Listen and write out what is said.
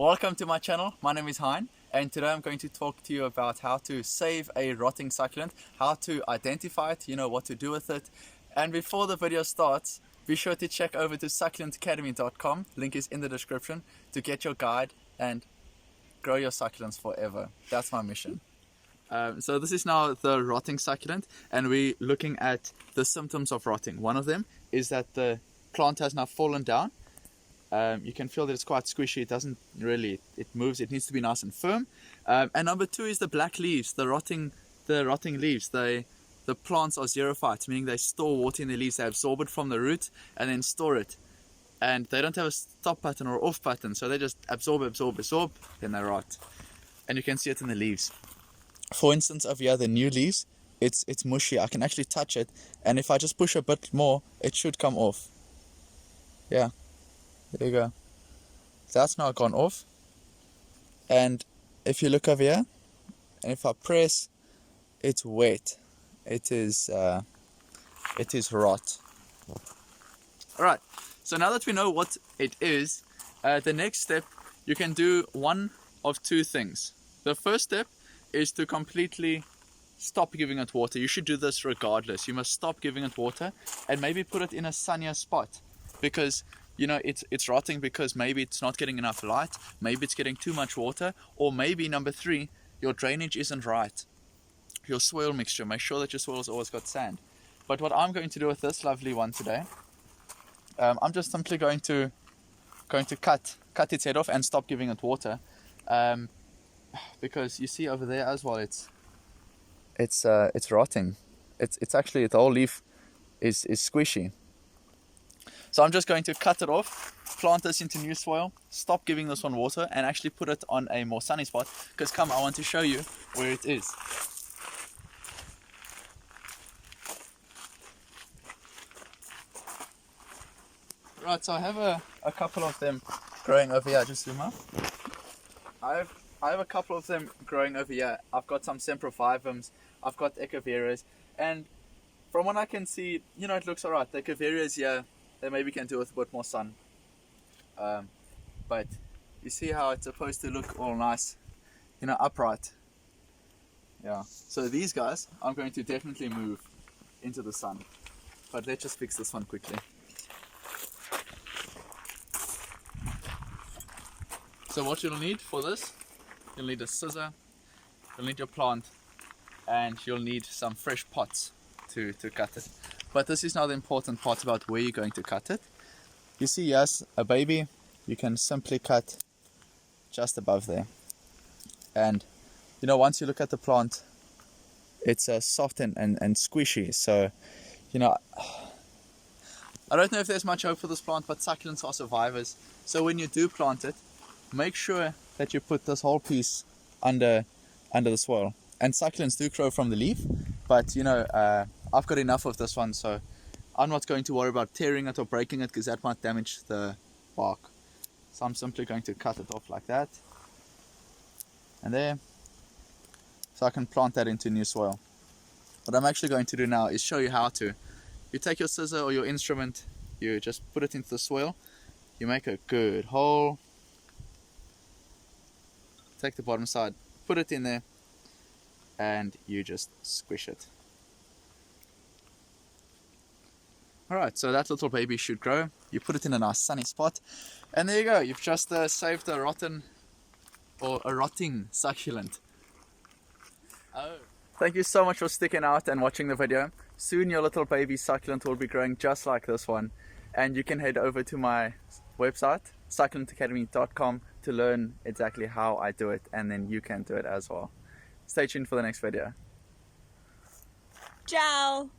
Welcome to my channel. My name is Hein, and today I'm going to talk to you about how to save a rotting succulent, how to identify it, what to do with it. And before the video starts, be sure to check over to succulentacademy.com, link is in the description, to get your guide and grow your succulents forever. That's my mission. So this is now the rotting succulent, and we're looking at the symptoms of rotting. One of them is that the plant has now fallen down. You can feel that it's quite squishy. It doesn't really, it moves. It needs to be nice and firm. And number two is the black leaves, the rotting leaves. The plants are xerophytes, meaning they store water in the leaves. They absorb it from the root and then store it. And they don't have a stop button or off button, so they just absorb, then they rot. And you can see it in the leaves. For instance, over here, the new leaves, it's mushy. I can actually touch it, and if I just push a bit more, it should come off. Yeah. There you go. That's now gone off. And if you look over here, and if I press, it's wet. It is rot. Alright, so now that we know what it is, the next step, you can do one of two things. The first step is to completely stop giving it water. You should do this regardless. You must stop giving it water and maybe put it in a sunnier spot, because it's rotting because maybe it's not getting enough light, maybe it's getting too much water, or maybe number three, your drainage isn't right. Your soil mixture, make sure that your soil's always got sand. But what I'm going to do with this lovely one today, I'm just simply going to cut its head off and stop giving it water, because you see over there as well, it's rotting. It's actually, the whole leaf is squishy. So I'm just going to cut it off, plant this into new soil, stop giving this one water, and actually put it on a more sunny spot, because I want to show you where it is. Right, so I have a couple of them growing over here. Just zoom up. I have a couple of them growing over here. I've got some sempervivums, I've got echeverias, and from what I can see, it looks alright. The echeverias here, they maybe can do with a bit more sun, but you see how it's supposed to look all nice, upright. Yeah, so these guys I'm going to definitely move into the sun, but let's just fix this one quickly. So what you'll need for this, you'll need a scissor, you'll need your plant, and you'll need some fresh pots to cut it. But this is now the important part about where you're going to cut it. You see, yes, a baby, you can simply cut just above there. And, once you look at the plant, it's soft and squishy. So, I don't know if there's much hope for this plant, but succulents are survivors. So when you do plant it, make sure that you put this whole piece under the soil. And succulents do grow from the leaf, but I've got enough of this one, so I'm not going to worry about tearing it or breaking it, because that might damage the bark. So I'm simply going to cut it off like that, and there, so I can plant that into new soil. What I'm actually going to do now is show you how to. You take your scissor or your instrument, you just put it into the soil, you make a good hole, take the bottom side, put it in there, and you just squish it. Alright, so that little baby should grow. You put it in a nice sunny spot, and there you go. You've just saved a rotting succulent. Oh. Thank you so much for sticking out and watching the video. Soon your little baby succulent will be growing just like this one, and you can head over to my website, succulentacademy.com, to learn exactly how I do it, and then you can do it as well. Stay tuned for the next video. Ciao!